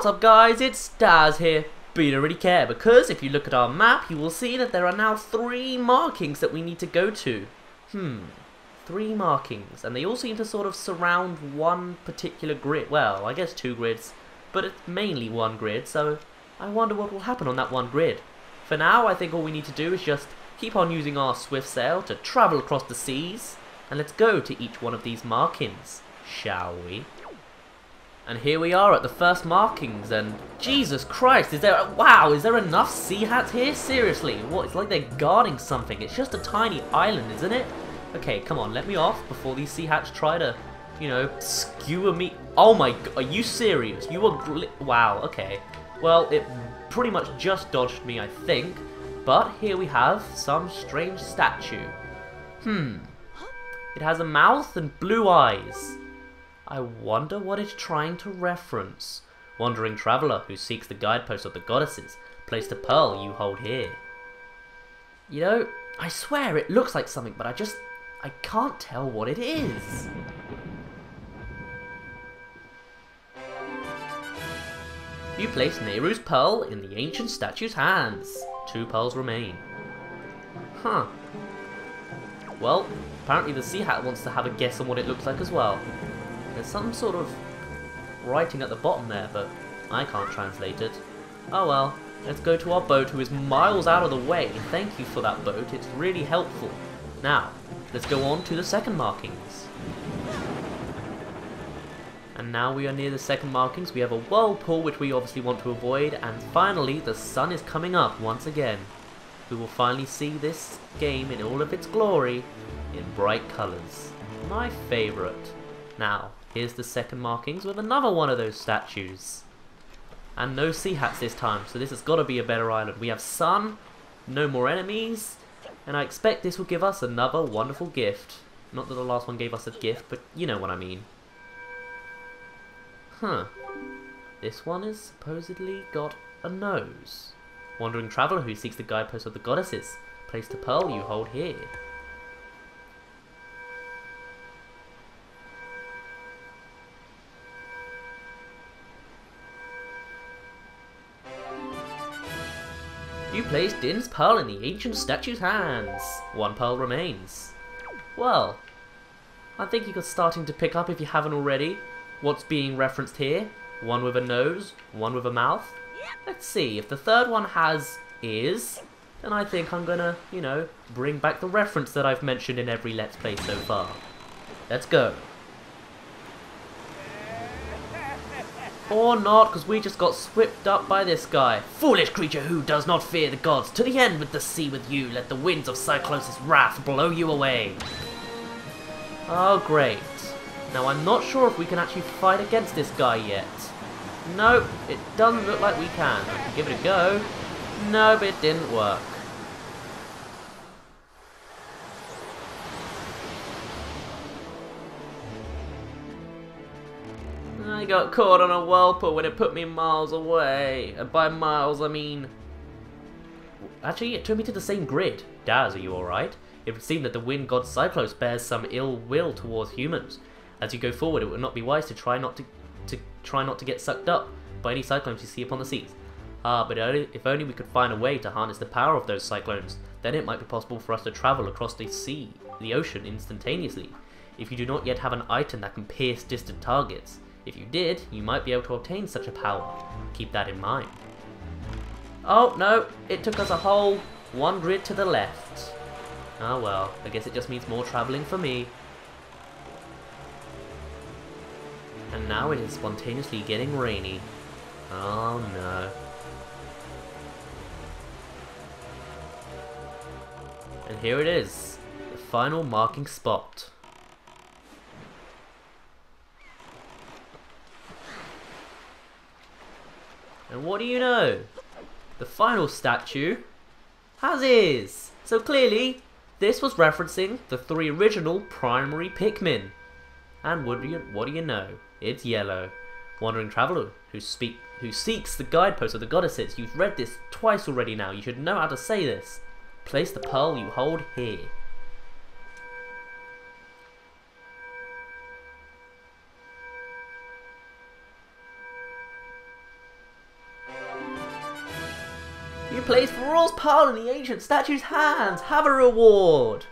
What's up guys, it's Staaare here, but you don't really care because if you look at our map you will see that there are now 3 markings that we need to go to. 3 markings, and they all seem to sort of surround one particular grid. Well, I guess 2 grids, but it's mainly 1 grid, so I wonder what will happen on that 1 grid. For now, I think all we need to do is just keep on using our swift sail to travel across the seas, and let's go to each one of these markings, shall we? And here we are at the first markings, and Jesus Christ, is there enough sea hats here? Seriously, what? It's like they're guarding something. It's just a tiny island, isn't it? Okay, come on, let me off before these sea hats try to, you know, skewer me. Oh my god, are you serious? You are wow, okay. Well, it pretty much just dodged me, I think. But here we have some strange statue. It has a mouth and blue eyes. I wonder what it's trying to reference. Wandering traveller who seeks the guidepost of the goddesses, place the pearl you hold here. You know, I swear it looks like something, but I can't tell what it is. You place Nehru's pearl in the ancient statue's hands. 2 pearls remain. Huh. Well, apparently the sea hat wants to have a guess on what it looks like as well. There's some sort of writing at the bottom there, but I can't translate it. Oh well, let's go to our boat, who is miles out of the way. Thank you for that boat, it's really helpful. Now, let's go on to the second markings. And now we are near the second markings. We have a whirlpool, which we obviously want to avoid, and finally the sun is coming up once again. We will finally see this game in all of its glory, in bright colours. My favourite. Now, here's the second markings with another one of those statues. And no sea hats this time, so this has got to be a better island. We have sun, no more enemies, and I expect this will give us another wonderful gift. Not that the last one gave us a gift, but you know what I mean. This one has supposedly got a nose. Wandering traveller who seeks the guidepost of the goddesses. Place the pearl you hold here. You place Din's pearl in the ancient statue's hands. 1 pearl remains. Well, I think you're starting to pick up, if you haven't already, what's being referenced here. 1 with a nose, 1 with a mouth. Let's see, if the third one has ears, then I think I'm gonna, you know, bring back the reference that I've mentioned in every Let's Play so far. Let's go. Or not, because we just got swept up by this guy. Foolish creature who does not fear the gods, to the end with the sea with you, let the winds of Cyclosis' wrath blow you away. Oh great. Now I'm not sure if we can actually fight against this guy yet. Nope, it doesn't look like we can. I can give it a go. Nope, it didn't work. I got caught on a whirlpool when it put me miles away. And by miles, I mean... Actually, it took me to the same grid. Daz, are you alright? It would seem that the wind god Cyclos bears some ill will towards humans. As you go forward, it would not be wise to try not to get sucked up by any cyclones you see upon the seas. But if only we could find a way to harness the power of those cyclones, then it might be possible for us to travel across the ocean instantaneously. If you do not yet have an item that can pierce distant targets, if you did, you might be able to obtain such a power. Keep that in mind. Oh no, it took us a whole 1 grid to the left. Oh well, I guess it just means more travelling for me. And now it is spontaneously getting rainy. Oh no. And here it is, the final marking spot. And what do you know? The final statue has ears. So clearly, this was referencing the 3 original primary Pikmin. And what do you know? It's yellow. Wandering traveller who seeks the guidepost of the goddesses. You've read this twice already now. You should know how to say this. Place the pearl you hold here. You placed Roar's pearl in the ancient statue's hands. Have a reward.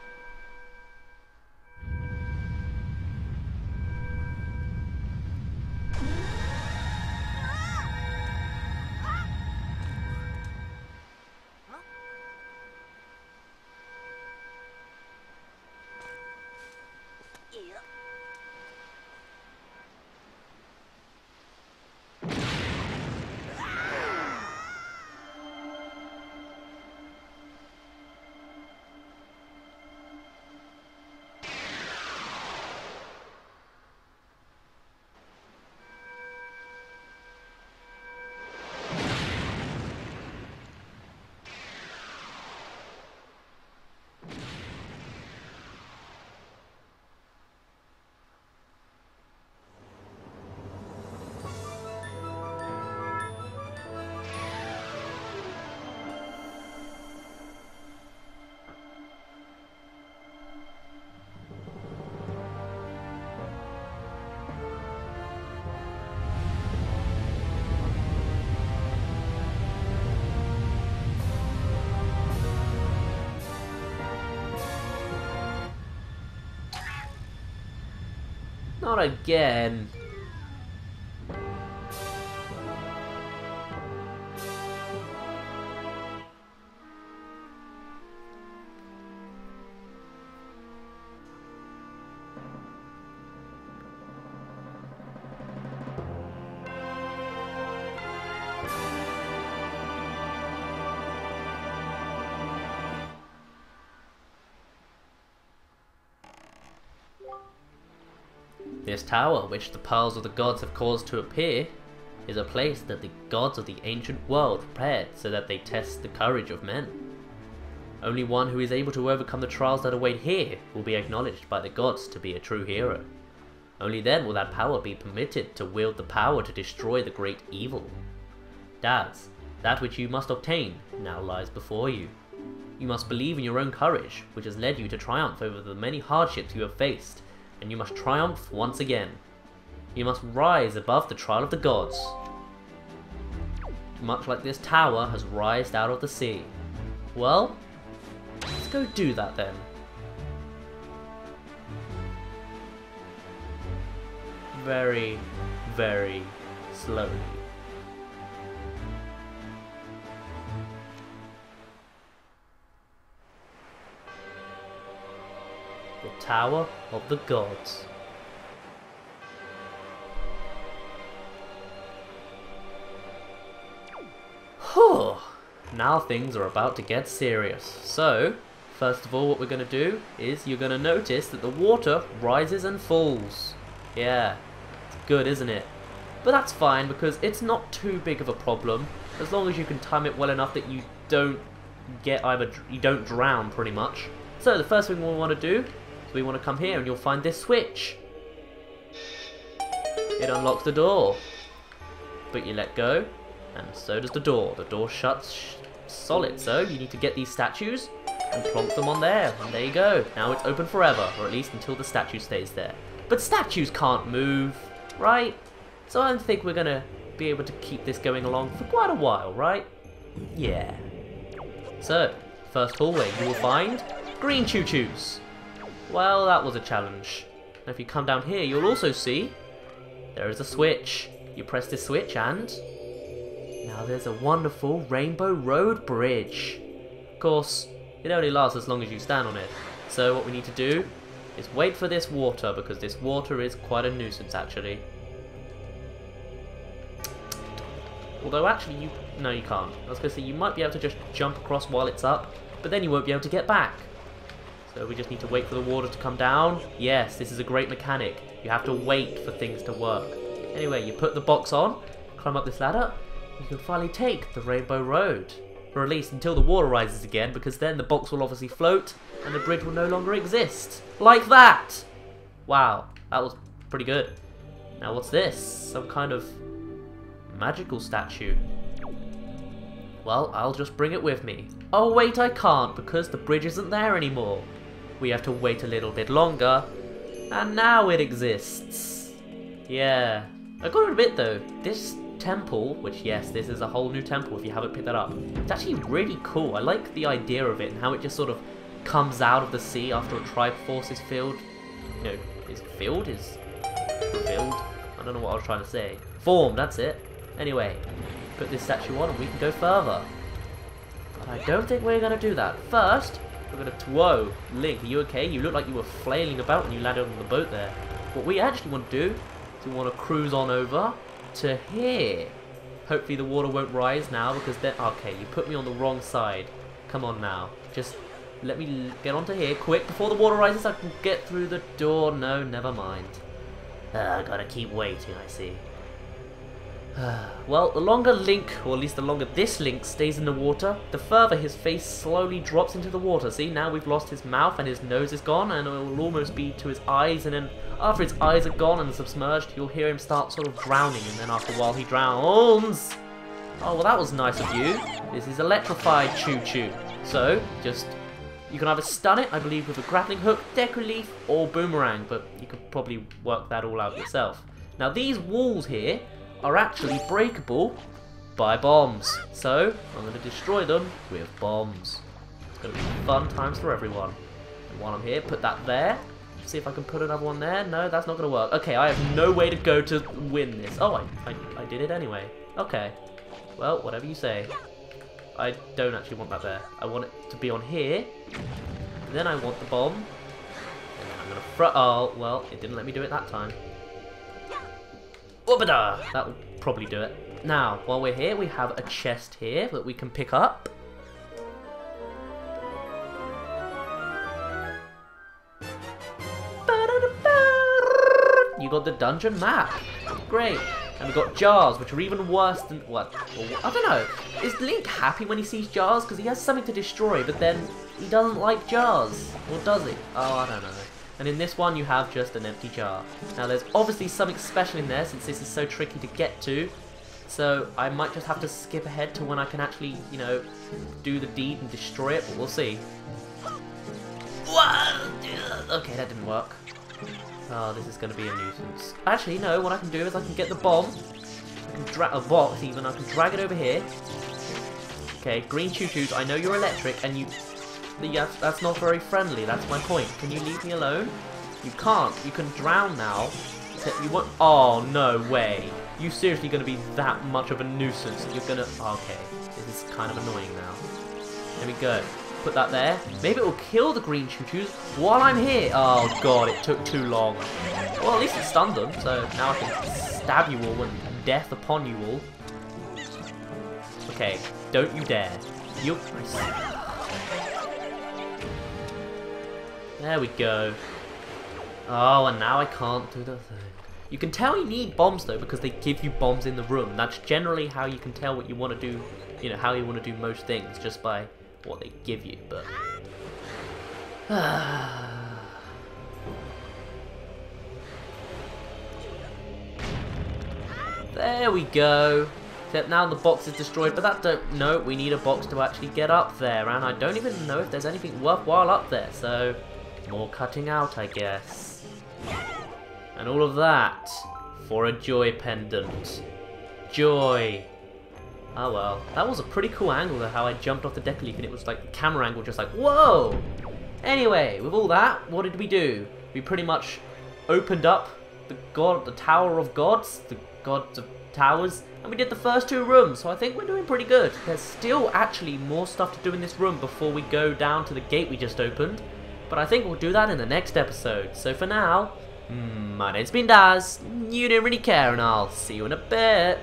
Not again. This tower, which the pearls of the gods have caused to appear, is a place that the gods of the ancient world prepared so that they test the courage of men. Only one who is able to overcome the trials that await here will be acknowledged by the gods to be a true hero. Only then will that power be permitted to wield the power to destroy the great evil. Dads, that which you must obtain now lies before you. You must believe in your own courage, which has led you to triumph over the many hardships you have faced, and you must triumph once again. You must rise above the trial of the gods, much like this tower has rised out of the sea. Well, let's go do that then. Very, very slowly. The Tower of the Gods. Whew. Now things are about to get serious. So, first of all, what we're going to do is you're going to notice that the water rises and falls. Yeah, it's good, isn't it? But that's fine because it's not too big of a problem as long as you can time it well enough that you don't drown pretty much. So the first thing we want to do is we want to come here and you'll find this switch. It unlocks the door, but you let go and so does the door. The door shuts solid, so you need to get these statues and plonk them on there, and there you go. Now it's open forever, or at least until the statue stays there. But statues can't move, right? So I don't think we're gonna be able to keep this going along for quite a while, right? Yeah. So, first hallway, you will find green choo-choos. Well, that was a challenge. Now if you come down here, you'll also see there is a switch. You press this switch and now there's a wonderful Rainbow Road bridge. Of course, it only lasts as long as you stand on it. So what we need to do is wait for this water, because this water is quite a nuisance actually. Although actually no you can't. I was going to say you might be able to just jump across while it's up, but then you won't be able to get back. So we just need to wait for the water to come down. Yes, this is a great mechanic. You have to wait for things to work. Anyway, you put the box on, climb up this ladder, you can finally take the Rainbow Road. Or at least until the water rises again, because then the box will obviously float and the bridge will no longer exist. Like that! Wow, that was pretty good. Now what's this? Some kind of magical statue. Well, I'll just bring it with me. Oh wait, I can't, because the bridge isn't there anymore. We have to wait a little bit longer, and now it exists. Yeah, I got to admit though, this temple, which, yes, this is a whole new temple if you haven't picked that up. It's actually really cool. I like the idea of it and how it just sort of comes out of the sea after a Triforce is filled. You know, is filled? Is revealed? I don't know what I was trying to say. Formed, that's it. Anyway, put this statue on and we can go further. But I don't think we're going to do that. First, we're going to... Whoa, Link, are you okay? You look like you were flailing about when you landed on the boat there. What we actually want to do is we want to cruise on over to here. Hopefully the water won't rise now because then... Okay, you put me on the wrong side. Come on now. Just let me get onto here quick before the water rises. I can get through the door. No, never mind. I gotta keep waiting, I see. Well, the longer Link, or at least the longer this Link stays in the water, the further his face slowly drops into the water. See, now we've lost his mouth and his nose is gone, and it will almost be to his eyes, and then after his eyes are gone and submerged, you'll hear him start sort of drowning, and then after a while he drowns. Oh, well that was nice of you. This is electrified Choo-Choo. So, just, you can either stun it, I believe, with a grappling hook, Deku Leaf, or Boomerang, but you could probably work that all out yourself. Now these walls here are actually breakable by bombs. So, I'm going to destroy them with bombs. It's going to be fun times for everyone. And while I'm here, put that there. See if I can put another one there. No, that's not going to work. Okay, I have no way to go to win this. Oh, I did it anyway. Okay. Well, whatever you say. I don't actually want that there. I want it to be on here. And then I want the bomb. And then I'm going to throw... Oh, well, it didn't let me do it that time. Whoopada! That will probably do it. Now, while we're here, we have a chest here that we can pick up. You got the dungeon map. Great. And we've got jars, which are even worse than... What? I don't know. Is Link happy when he sees jars? Because he has something to destroy, but then he doesn't like jars. Or does he? Oh, I don't know. And in this one, you have just an empty jar. Now, there's obviously something special in there, since this is so tricky to get to. So, I might just have to skip ahead to when I can actually, you know, do the deed and destroy it, but we'll see. Okay, that didn't work. Oh, this is going to be a nuisance. Actually, no, what I can do is I can get the bomb. I can drag a box, even. I can drag it over here. Okay, green choo-choos, I know you're electric, and you... Yeah, that's not very friendly, that's my point. Can you leave me alone? You can't. You can drown now. You won't... Oh, no way. You seriously going to be that much of a nuisance? You're going to... Okay, this is kind of annoying now. There we go. Put that there. Maybe it will kill the green choo-choos while I'm here. Oh, God, it took too long. Well, at least it stunned them, so now I can stab you all and death upon you all. Okay, don't you dare. You... There we go. Oh, and now I can't do the thing. You can tell you need bombs, though, because they give you bombs in the room. That's generally how you can tell what you want to do, you know, how you want to do most things, just by what they give you, but... There we go. Except now the box is destroyed, but that don't... No, we need a box to actually get up there, and I don't even know if there's anything worthwhile up there, so... More cutting out, I guess. And all of that for a joy pendant. Joy. Oh well. That was a pretty cool angle though, how I jumped off the Deku Leaf and it was like the camera angle just like, whoa! Anyway, with all that, what did we do? We pretty much opened up the Tower of Gods, the Gods of Towers, and we did the first 2 rooms, so I think we're doing pretty good. There's still actually more stuff to do in this room before we go down to the gate we just opened. But I think we'll do that in the next episode. So for now, my name's been Daz, you didn't really care, and I'll see you in a bit.